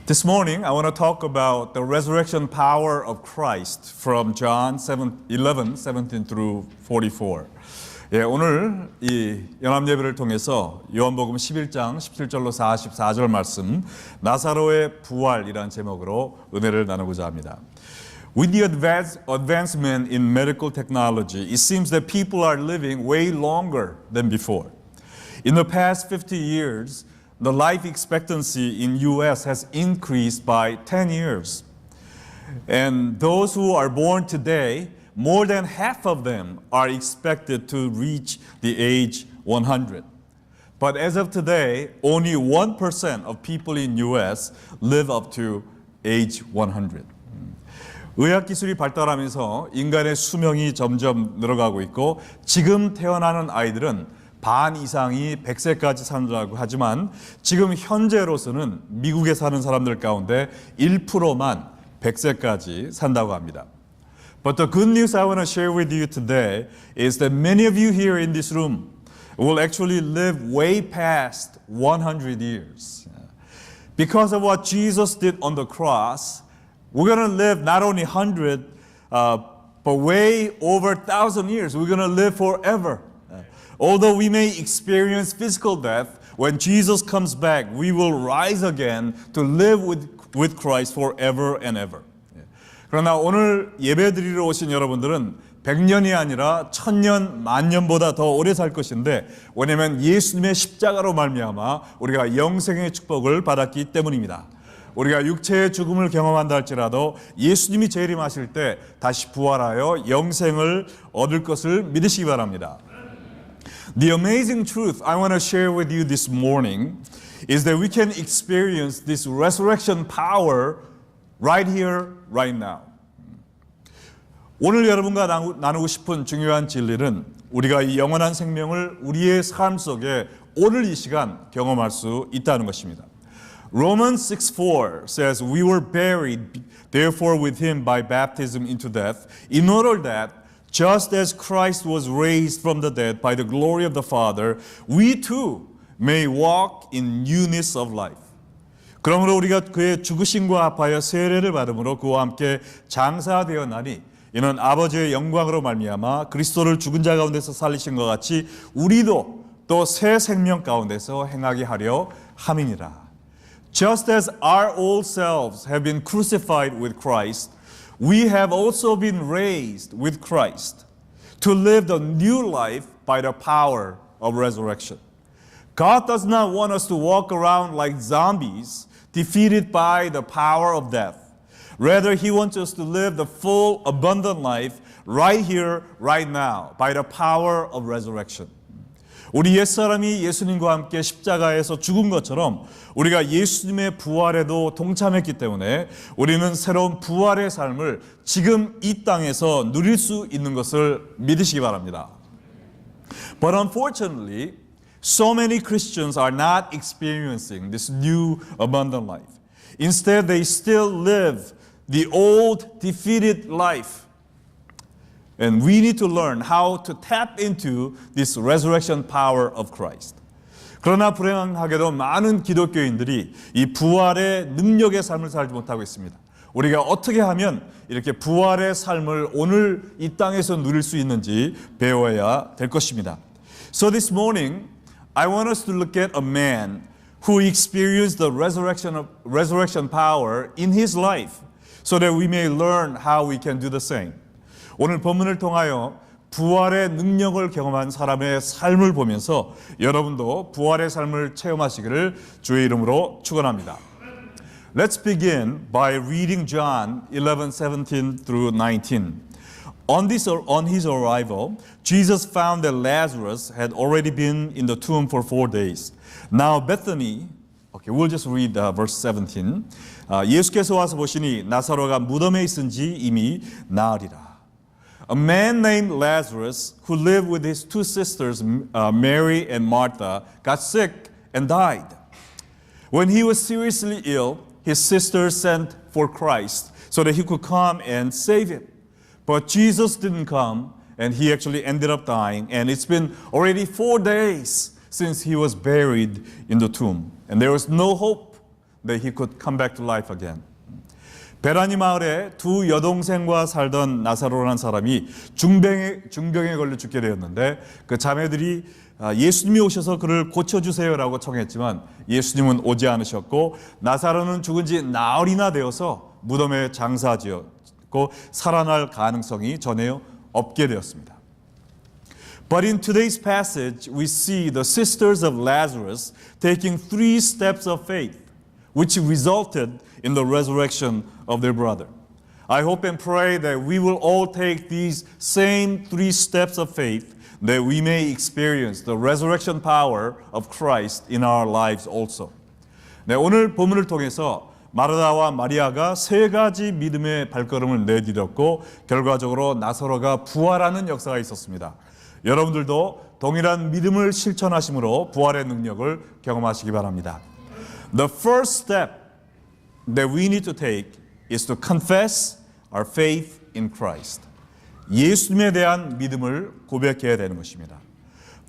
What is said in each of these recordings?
This morning, I want to talk about the resurrection power of Christ from John 11, 17 through 44. 오늘 이 연합예배를 통해서 요한복음 11장 17절로 44절 말씀 나사로의 부활이라는 제목으로 은혜를 나누고자 합니다. With the advancement in medical technology, it seems that people are living way longer than before. In the past 50 years, the life expectancy in US has increased by 10 years. And those who are born today, more than half of them are expected to reach the age 100. But as of today, only 1% of people in US live up to age 100. 의학기술이 발달하면서 인간의 수명이 점점 늘어가고 있고 지금 태어나는 아이들은 반 이상이 100세까지 산다고 하지만 지금 현재로서는 미국에 사는 사람들 가운데 1%만 100세까지 산다고 합니다. But the good news I want to share with you today is that many of you here in this room will actually live way past 100 years. Because of what Jesus did on the cross, we're going to live not only 100, but way over 1,000 years. We're going to live forever. Although we may experience physical death, when Jesus comes back, we will rise again to live with Christ forever and ever. 그러나 오늘 예배드리러 오신 여러분들은 100년이 아니라 1000년, 만년보다 더 오래 살 것인데 왜냐하면 예수님의 십자가로 말미암아 우리가 영생의 축복을 받았기 때문입니다. 우리가 육체의 죽음을 경험한다 할지라도 예수님이 재림하실 때 다시 부활하여 영생을 얻을 것을 믿으시기 바랍니다. The amazing truth I want to share with you this morning is that we can experience this resurrection power right here, right now. 오늘 여러분과 나누고 싶은 중요한 진리는 우리가 이 영원한 생명을 우리의 삶 속에 오늘 이 시간 경험할 수 있다는 것입니다. Romans 6:4 says, "We were buried, therefore, with him by baptism into death, in order that just as Christ was raised from the dead by the glory of the Father, we too may walk in newness of life." 그러므로 우리가 그의 죽으심과 합하여 세례를 받음으로 그와 함께 장사되었나니 이는 아버지의 영광으로 말미암아 그리스도를 죽은 자 가운데서 살리신 것 같이 우리도 또 새 생명 가운데서 행하게 하려 함이니라. Just as our old selves have been crucified with Christ, we have also been raised with Christ to live the new life by the power of resurrection. God does not want us to walk around like zombies defeated by the power of death. Rather, He wants us to live the full, abundant life right here, right now, by the power of resurrection. 우리 옛사람이 예수님과 함께 십자가에서 죽은 것처럼 우리가 예수님의 부활에도 동참했기 때문에 우리는 새로운 부활의 삶을 지금 이 땅에서 누릴 수 있는 것을 믿으시기 바랍니다. But unfortunately, so many Christians are not experiencing this new abundant life. Instead, they still live the old defeated life. And we need to learn how to tap into this resurrection power of Christ. 그러나 불행하게도 많은 기독교인들이 이 부활의 능력의 삶을 살지 못하고 있습니다. 우리가 어떻게 하면 이렇게 부활의 삶을 오늘 이 땅에서 누릴 수 있는지 배워야 될 것입니다. So this morning, I want us to look at a man who experienced the resurrection power in his life so that we may learn how we can do the same. 오늘 본문을 통하여 부활의 능력을 경험한 사람의 삶을 보면서 여러분도 부활의 삶을 체험하시기를 주의 이름으로 축원합니다. Let's begin by reading John 11:17 through 19. On his arrival, Jesus found that Lazarus had already been in the tomb for 4 days. Now Bethany, we'll just read verse 17. 예수께서 와서 보시니 나사로가 무덤에 있은 지 이미 나으리라. A man named Lazarus, who lived with his two sisters, Mary and Martha, got sick and died. When he was seriously ill, his sisters sent for Christ so that he could come and save him. But Jesus didn't come, and he actually ended up dying. And it's been already 4 days since he was buried in the tomb. And there was no hope that he could come back to life again. 베라니 마을에 두 여동생과 살던 나사로라는 사람이 중병에 걸려 죽게 되었는데 그 자매들이 예수님이 오셔서 그를 고쳐주세요라고 청했지만 예수님은 오지 않으셨고 나사로는 죽은 지 나흘이나 되어서 무덤에 장사지었고 살아날 가능성이 전혀 없게 되었습니다. But in today's passage, we see the sisters of Lazarus taking 3 steps of faith, which resulted in the resurrection of their brother. I hope and pray that we will all take these same 3 steps of faith, that we may experience the resurrection power of Christ in our lives also. 네, 오늘 본문을 통해서 마르다와 마리아가 3가지 믿음의 발걸음을 내디뎠고 결과적으로 나사로가 부활하는 역사가 있었습니다. 여러분들도 동일한 믿음을 실천하심으로 부활의 능력을 경험하시기 바랍니다. The first step that we need to take is to confess our faith in Christ. 예수님에 대한 믿음을 고백해야 되는 것입니다.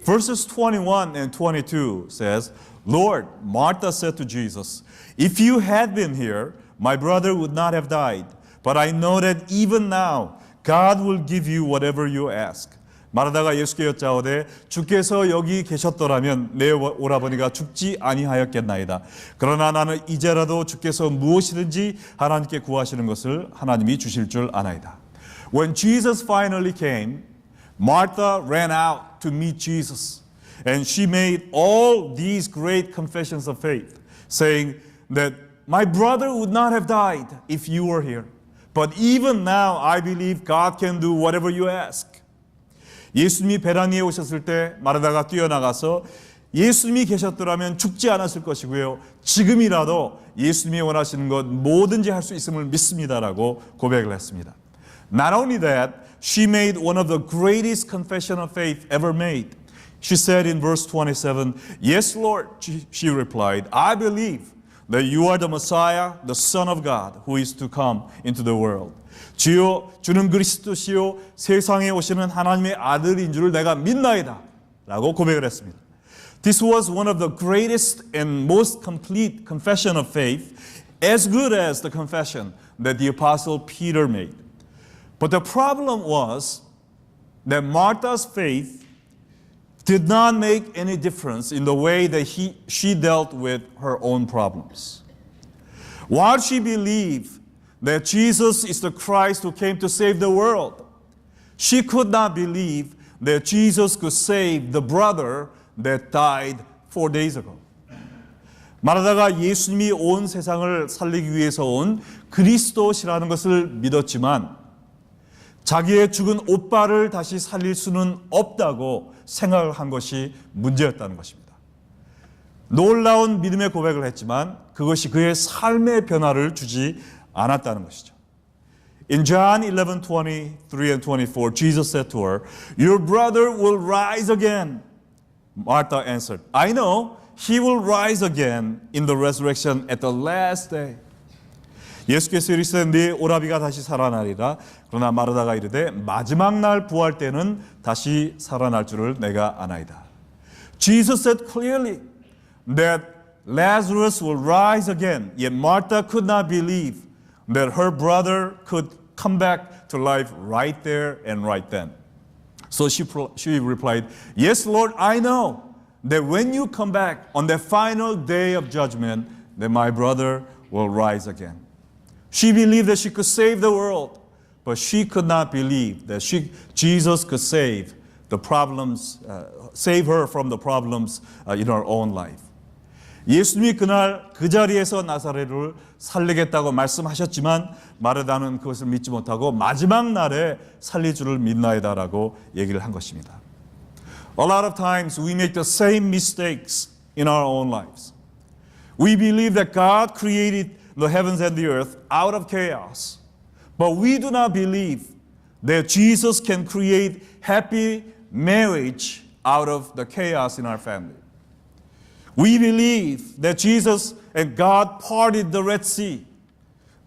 Verses 21 and 22 says, Lord, Martha said to Jesus, if you had been here, my brother would not have died. But I know that even now, God will give you whatever you ask. 마르다가 예수께 여짜오되 주께서 여기 계셨더라면 내 오라버니가 죽지 아니하였겠나이다. 그러나 나는 이제라도 주께서 무엇이든지 하나님께 구하시는 것을 하나님이 주실 줄 아나이다. When Jesus finally came, Martha ran out to meet Jesus. And she made all these great confessions of faith, saying that my brother would not have died if you were here. But even now I believe God can do whatever you ask. 예수님이 베라니에 오셨을 때 마르다가 뛰어나가서 예수님이 계셨더라면 죽지 않았을 것이고요. 지금이라도 예수님이 원하시는 것 뭐든지 할 수 있음을 믿습니다라고 고백을 했습니다. Not only that, she made one of the greatest confession of faith ever made. She said in verse 27, Yes, Lord, she replied, I believe that you are the Messiah, the Son of God, who is to come into the world. 주여, 주는 그리스도시요 세상에 오시는 하나님의 아들인 줄을 내가 믿나이다 라고 고백을 했습니다. This was one of the greatest and most complete confession of faith, as good as the confession that the apostle Peter made. But the problem was that Martha's faith did not make any difference in the way that she dealt with her own problems. While she believed that Jesus is the Christ who came to save the world, she could not believe that Jesus could save the brother that died 4 days ago. 마르다가 예수님이 온 세상을 살리기 위해서 온 그리스도시라는 것을 믿었지만 자기의 죽은 오빠를 다시 살릴 수는 없다고 생각을 한 것이 문제였다는 것입니다. 놀라운 믿음의 고백을 했지만 그것이 그의 삶의 변화를 주지 않았다는 것이죠. In John 11:23 and 24, Jesus said to her, Your brother will rise again. Martha answered, I know he will rise again in the resurrection at the last day. 예수께서 이르시되 네 오라비가 다시 살아나리라. 그러나 마르다가 이르되 마지막 날 부활 때는 다시 살아날 줄을 내가 아나이다. Jesus said clearly that Lazarus will rise again. Yet Martha could not believe that her brother could come back to life right there and right then. So she replied, Yes, Lord, I know that when you come back on the final day of judgment, that my brother will rise again. She believed that she could save the world, but she could not believe that Jesus could save the problems, save her from the problems in her own life. 예수님이 그날 그 자리에서 나사로를 살리겠다고 말씀하셨지만 마르다는 그것을 믿지 못하고 마지막 날에 살릴 줄을 믿나이다라고 얘기를 한 것입니다. A lot of times we make the same mistakes in our own lives. We believe that God created the heavens and the earth out of chaos, but we do not believe that Jesus can create happy marriage out of the chaos in our family. We believe that Jesus and God parted the Red Sea,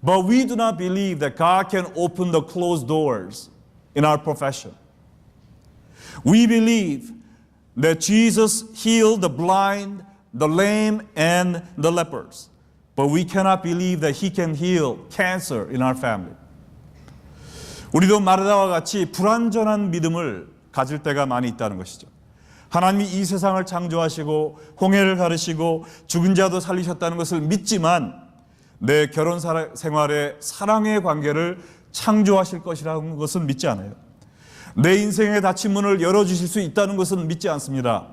but we do not believe that God can open the closed doors in our profession. We believe that Jesus healed the blind, the lame, and the lepers, but we cannot believe that He can heal cancer in our family. 우리도 마르다와 같이 불완전한 믿음을 가질 때가 많이 있다는 것이죠. 하나님이 이 세상을 창조하시고 홍해를 가르시고 죽은 자도 살리셨다는 것을 믿지만 내 결혼 생활에 사랑의 관계를 창조하실 것이라는 것은 믿지 않아요. 내 인생의 닫힌 문을 열어주실 수 있다는 것은 믿지 않습니다.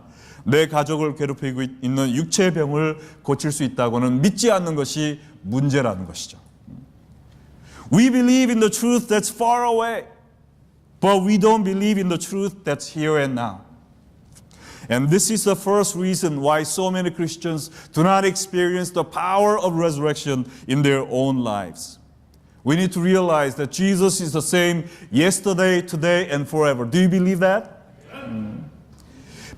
내 가족을 괴롭히고 있는 육체의 병을 고칠 수 있다고는 믿지 않는 것이 문제라는 것이죠. We believe in the truth that's far away, but we don't believe in the truth that's here and now. And this is the first reason why so many Christians do not experience the power of resurrection in their own lives. We need to realize that Jesus is the same yesterday, today, and forever. Do you believe that?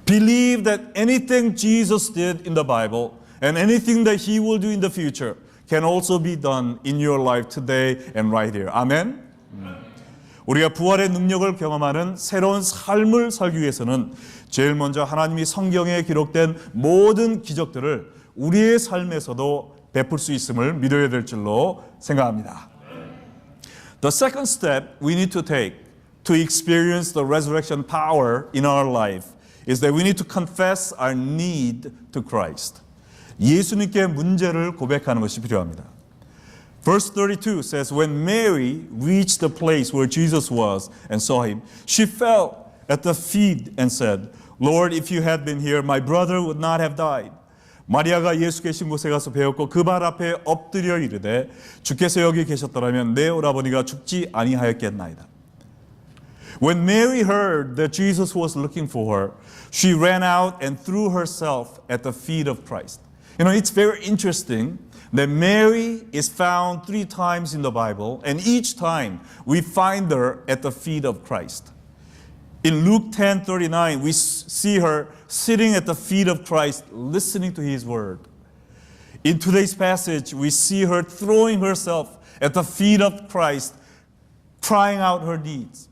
Believe that anything Jesus did in the Bible and anything that He will do in the future can also be done in your life today and right here. 아멘? 우리가 부활의 능력을 경험하는 새로운 삶을 살기 위해서는 제일 먼저 하나님이 성경에 기록된 모든 기적들을 우리의 삶에서도 베풀 수 있음을 믿어야 될 줄로 생각합니다. The second step we need to take to experience the resurrection power in our life is that we need to confess our need to Christ. 예수님께 문제를 고백하는 것이 필요합니다. Verse 32 says, When Mary reached the place where Jesus was and saw him, she fell at the feet and said, Lord, if you had been here, my brother would not have died. 마리아가 예수 계신 곳에 가서 배웠고 그 발 앞에 엎드려 이르되 주께서 여기 계셨더라면 내 오라버니가 죽지 아니하였겠나이다. When Mary heard that Jesus was looking for her, she ran out and threw herself at the feet of Christ. You know, it's very interesting that Mary is found 3 times in the Bible, and each time we find her at the feet of Christ. In Luke 10:39, we see her sitting at the feet of Christ, listening to His word. In today's passage, we see her throwing herself at the feet of Christ, crying out her needs.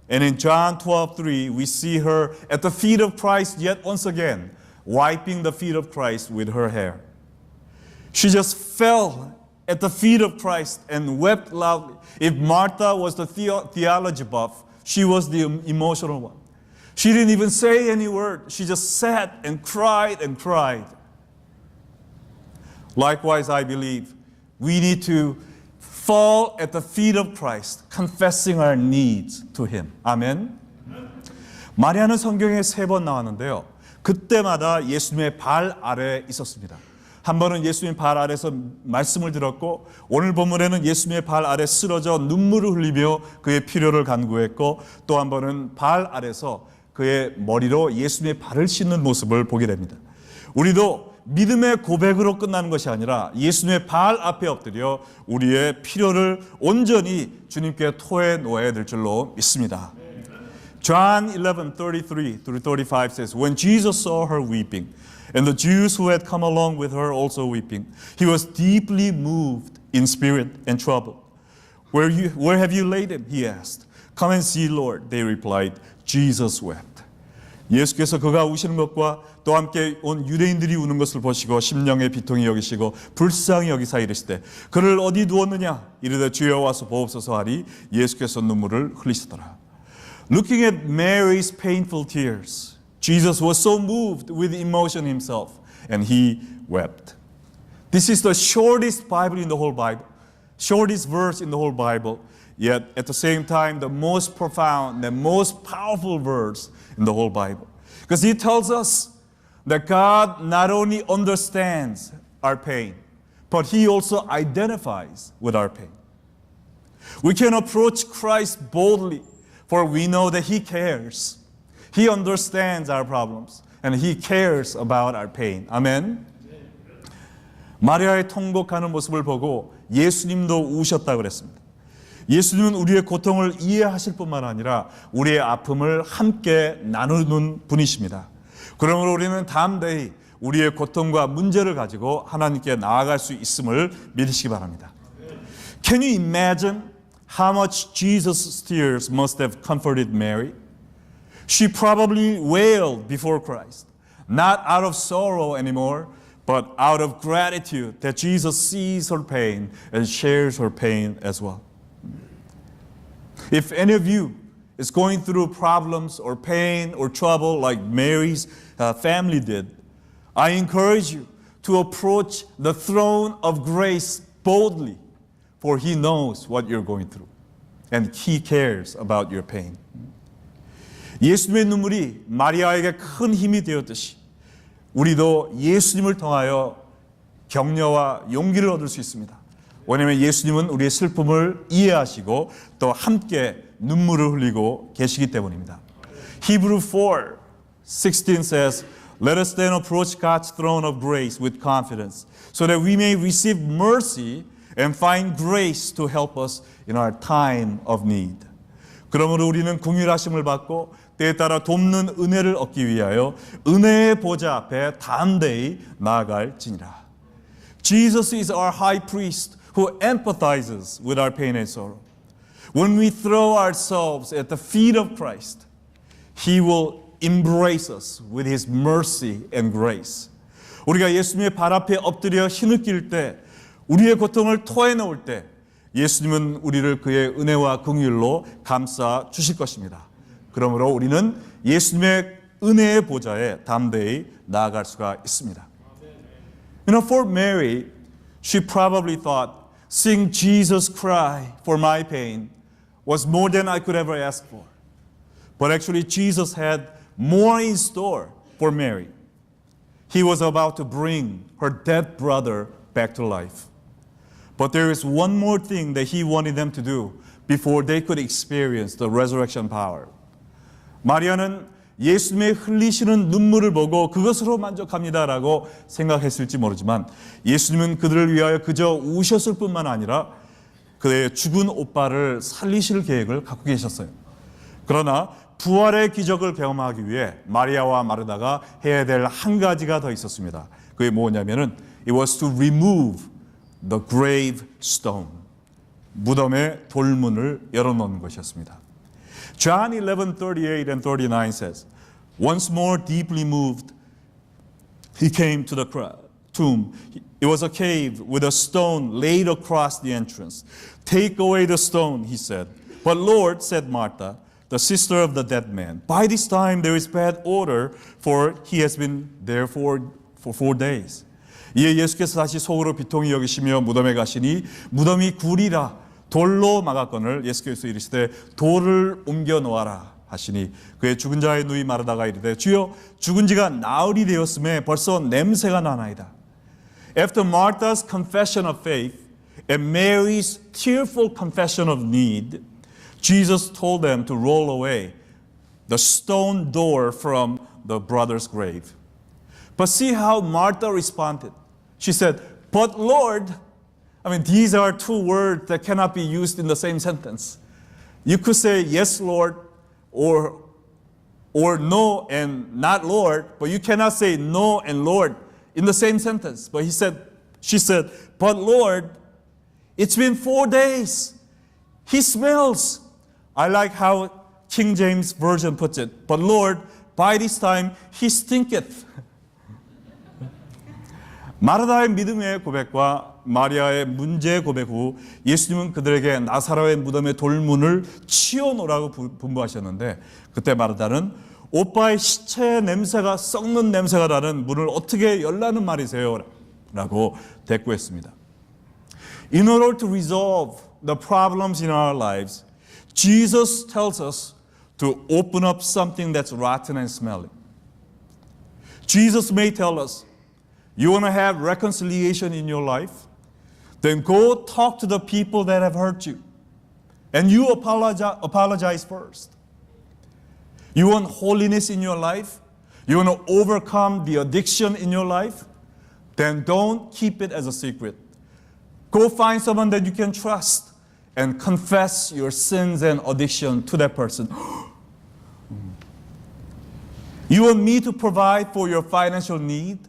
And in John 12:3, we see her at the feet of Christ yet once again, wiping the feet of Christ with her hair. She just fell at the feet of Christ and wept loudly. If Martha was the theology buff, she was the emotional one. She didn't even say any word. She just sat and cried and cried. Likewise, I believe we need to fall at the feet of Christ, confessing our needs to Him. 아멘. 마리아는 성경에 3번 나왔는데요. 그때마다 예수님의 발 아래에 있었습니다. 한 번은 예수님 발 아래에서 말씀을 들었고 오늘 본문에는 예수님의 발 아래 쓰러져 눈물을 흘리며 그의 필요를 간구했고 또 한 번은 발 아래서 그의 머리로 예수님의 발을 씻는 모습을 보게 됩니다. 우리도 믿음의 고백으로 끝나는 것이 아니라 예수님의 발 앞에 엎드려 우리의 필요를 온전히 주님께 토해 놓아야 될 줄로 믿습니다. John 11:33-35 says, When Jesus saw her weeping, and the Jews who had come along with her also weeping, He was deeply moved in spirit and troubled. Where have you laid him? He asked. Come and see, Lord, they replied. Jesus wept. 예수께서 그가 우시는 것과 또 함께 온 유대인들이 우는 것을 보시고 심령의 비통이 여기시고 불쌍히 여기사 이르시되 그를 어디 두었느냐? 이르되 주여 와서 보옵소서 하니 예수께서 눈물을 흘리시더라. Looking at Mary's painful tears, Jesus was so moved with emotion himself, and he wept. This is the shortest Bible in the whole Bible, shortest verse in the whole Bible, yet at the same time, the most profound, the most powerful verse in the whole Bible. Because it tells us that God not only understands our pain, but He also identifies with our pain. We can approach Christ boldly, for we know that He cares. He understands our problems and He cares about our pain. 아멘. 마리아의 통곡하는 모습을 보고 예수님도 우셨다고 그랬습니다. 예수님은 우리의 고통을 이해하실 뿐만 아니라 우리의 아픔을 함께 나누는 분이십니다. 그러므로 우리는 담대히 우리의 고통과 문제를 가지고 하나님께 나아갈 수 있음을 믿으시기 바랍니다. Can you imagine how much Jesus' tears must have comforted Mary? She probably wailed before Christ, not out of sorrow anymore, but out of gratitude that Jesus sees her pain and shares her pain as well. If any of you is going through problems or pain or trouble like Mary's family did, I encourage you to approach the throne of grace boldly, for He knows what you're going through and He cares about your pain. 예수님의 눈물이 마리아에게 큰 힘이 되었듯이 우리도 예수님을 통하여 격려와 용기를 얻을 수 있습니다. 왜냐하면 예수님은 우리의 슬픔을 이해하시고 또 함께 눈물을 흘리고 계시기 때문입니다. Hebrew 4:16 says, Let us then approach God's throne of grace with confidence, so that we may receive mercy and find grace to help us in our time of need. 그러므로 우리는 긍휼하심을 받고 때에 따라 돕는 은혜를 얻기 위하여 은혜의 보좌 앞에 담대히 나아갈지니라. Jesus is our high priest who empathizes with our pain and sorrow. When we throw ourselves at the feet of Christ, He will embrace us with His mercy and grace. 우리가 예수님의 발 앞에 엎드려 힘을 때, 우리의 고통을 토해놓을 때 예수님은 우리를 그의 은혜와 긍휼로 감싸 주실 것입니다. 그러므로 우리는 예수님의 은혜의 보좌에 담대히 나아갈 수가 있습니다. You know, for Mary, she probably thought seeing Jesus cry for my pain was more than I could ever ask for. But actually Jesus had more in store for Mary. He was about to bring her dead brother back to life. But there is one more thing that He wanted them to do before they could experience the resurrection power. 마리아는 예수님의 흘리시는 눈물을 보고 그것으로 만족합니다라고 생각했을지 모르지만 예수님은 그들을 위하여 그저 우셨을 뿐만 아니라 그의 죽은 오빠를 살리실 계획을 갖고 계셨어요. 그러나 부활의 기적을 경험하기 위해 마리아와 마르다가 해야 될 한 가지가 더 있었습니다. 그게 뭐냐면은 it was to remove the grave stone. 무덤의 돌문을 열어놓는 것이었습니다. John 11:38 and 39 says, Once more deeply moved, He came to the tomb. It was a cave with a stone laid across the entrance. Take away the stone, He said. But Lord, said Martha, the sister of the dead man, by this time there is bad odor, for he has been there for 4 days. 이에 예수께서 다시 속으로 비통히 여기시며 무덤에 가시니 무덤이 굴이라 돌로 막았거늘 예수께서 이르시되 돌을 옮겨 놓아라 하시니 그의 죽은 자의 누이 마르다가 이르되 주여 죽은 지가 나흘이 되었음에 벌써 냄새가 나나이다. After Martha's confession of faith and Mary's tearful confession of need, Jesus told them to roll away the stone door from the brother's grave. But see how Martha responded. She said, but Lord, I mean, these are two words that cannot be used in the same sentence. You could say, yes, Lord, or no and not Lord, but you cannot say no and Lord in the same sentence. But she said, but Lord, it's been 4 days. He smells. I like how King James Version puts it. But Lord, by this time, he stinketh. 마르다의 믿음의 고백과 마리아의 문제의 고백 후 예수님은 그들에게 나사로의 무덤의 돌문을 치워놓으라고 분부하셨는데 그때 마르다는 오빠의 시체 냄새가 썩는 냄새가 나는 문을 어떻게 열라는 말이세요? 라고 대꾸했습니다. In order to resolve the problems in our lives, Jesus tells us to open up something that's rotten and smelly. Jesus may tell us, you want to have reconciliation in your life? Then go talk to the people that have hurt you. And you apologize first. You want holiness in your life? You want to overcome the addiction in your life? Then don't keep it as a secret. Go find someone that you can trust and confess your sins and addiction to that person. You want me to provide for your financial need?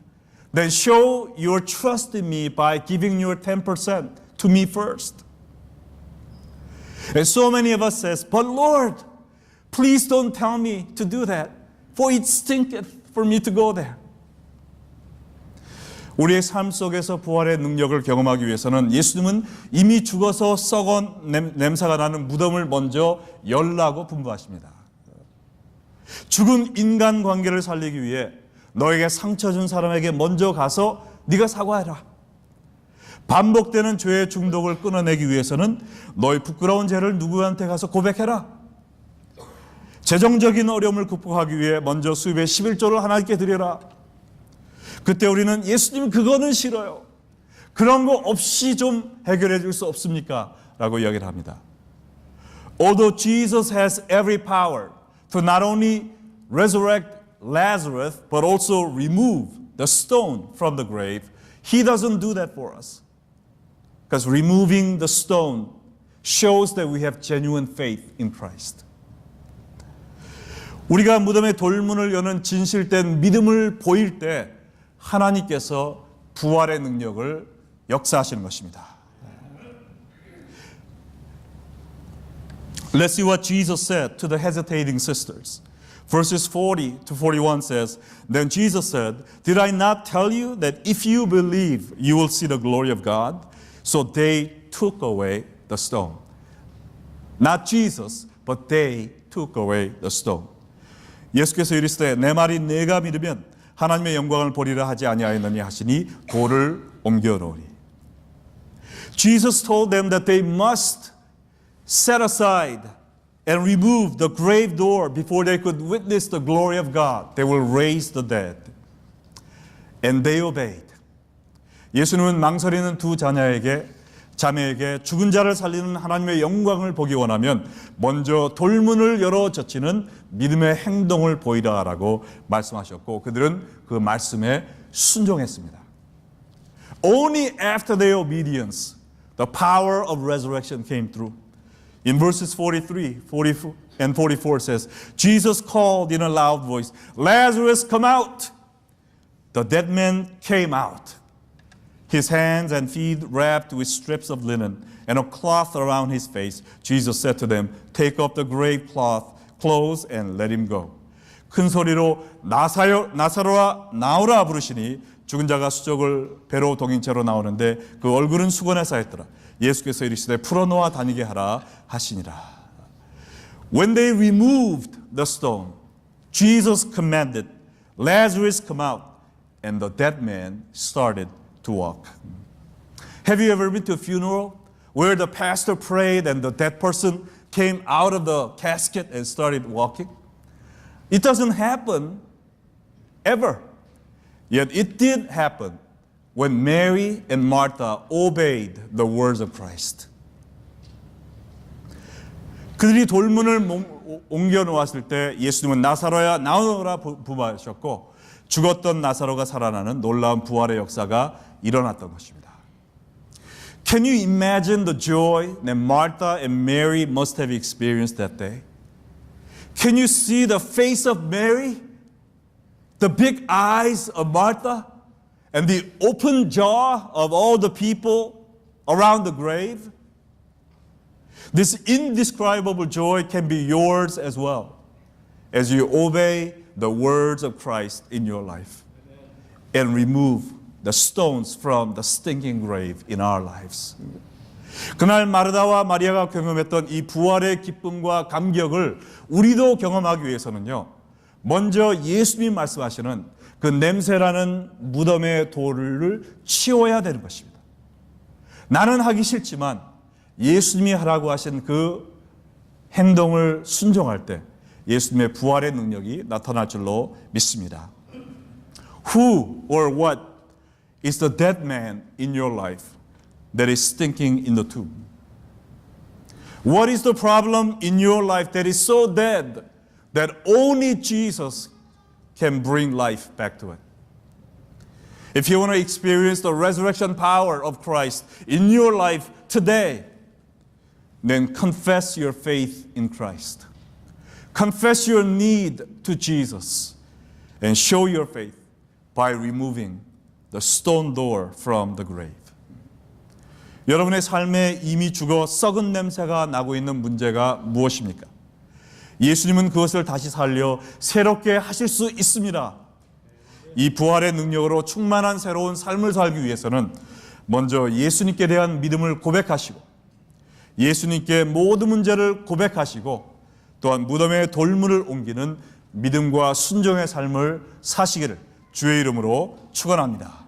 Then show your trust in me by giving your 10% to me first. And so many of us says, but Lord, please don't tell me to do that, for it stinketh for me to go there. 우리의 삶 속에서 부활의 능력을 경험하기 위해서는 예수님은 이미 죽어서 썩은 냄새가 나는 무덤을 먼저 열라고 분부하십니다. 죽은 인간관계를 살리기 위해 너에게 상처 준 사람에게 먼저 가서 네가 사과해라. 반복되는 죄의 중독을 끊어내기 위해서는 너의 부끄러운 죄를 누구한테 가서 고백해라. 재정적인 어려움을 극복하기 위해 먼저 수입의 11조를 하나님께 드려라. 그때 우리는 예수님 그거는 싫어요. 그런 거 없이 좀 해결해 줄 수 없습니까? 라고 이야기를 합니다. Although Jesus has every power to not only resurrect Lazarus but also remove the stone from the grave, He doesn't do that for us. Because removing the stone shows that we have genuine faith in Christ. 우리가 무덤의 돌문을 여는 진실된 믿음을 보일 때 하나님께서 부활의 능력을 역사하시는 것입니다. Let's see what Jesus said to the hesitating sisters. Verses 40 to 41 says, Then Jesus said, Did I not tell you that if you believe, you will see the glory of God? So they took away the stone. Not Jesus, but they took away the stone. 예수께서 이르시되 내 말이 내가 믿으면 하나님의 영광을 보리라 하지 아니하였느니 하시니 돌을 옮겨 놓으리. Jesus told them that they must set aside and remove the grave door before they could witness the glory of God. They will raise the dead. And they obeyed. 예수님은 망설이는 두 자매에게 죽은 자를 살리는 하나님의 영광을 보기 원하면 먼저 돌문을 열어 젖히는 믿음의 행동을 보이라라고 말씀하셨고 그들은 그 말씀에 순종했습니다. Only after their obedience, the power of resurrection came through. In verses 43, 44, and 44 says, Jesus called in a loud voice, Lazarus, come out! The dead man came out. His hands and feet wrapped with strips of linen and a cloth around his face. Jesus said to them, Take off the grave clothes and let him go. 큰 소리로 나사로와 나오라 부르시니 죽은 자가 수족을 배로 동인 채로 나오는데 그 얼굴은 수건에 쌓였더라. 예수께서 이르시되 풀어놓아 다니게 하라 하시니라. When they removed the stone, Jesus commanded, Lazarus come out, and the dead man started to walk. Have you ever been to a funeral where the pastor prayed and the dead person came out of the casket and started walking? It doesn't happen ever. Yet it did happen when Mary and Martha obeyed the words of Christ. 그들이 돌문을 옮겨 놓았을 때 예수님은 나사로야 나오라 부르셨고 죽었던 나사로가 살아나는 놀라운 부활의 역사가 일어났던 것입니다. Can you imagine the joy that Martha and Mary must have experienced that day? Can you see the face of Mary? The big eyes of Martha? And the open jaw of all the people around the grave? This indescribable joy can be yours as well as you obey the words of Christ in your life and remove the stones from the stinking grave in our lives. 그날 마르다와 마리아가 경험했던 이 부활의 기쁨과 감격을 우리도 경험하기 위해서는요, 먼저 예수님이 말씀하시는 그 냄새나는 무덤의 돌을 치워야 되는 것입니다. 나는 하기 싫지만 예수님이 하라고 하신 그 행동을 순종할 때 예수님의 부활의 능력이 나타날 줄로 믿습니다. Who or what is the dead man in your life that is stinking in the tomb? What is the problem in your life that is so dead that only Jesus can bring life back to it? If you want to experience the resurrection power of Christ in your life today, then confess your faith in Christ. Confess your need to Jesus and show your faith by removing the stone door from the grave. 여러분의 삶에 이미 죽어 썩은 냄새가 나고 있는 문제가 무엇입니까? 예수님은 그것을 다시 살려 새롭게 하실 수 있습니다. 이 부활의 능력으로 충만한 새로운 삶을 살기 위해서는 먼저 예수님께 대한 믿음을 고백하시고 예수님께 모든 문제를 고백하시고 또한 무덤에 돌문을 옮기는 믿음과 순종의 삶을 사시기를 주의 이름으로 축원합니다.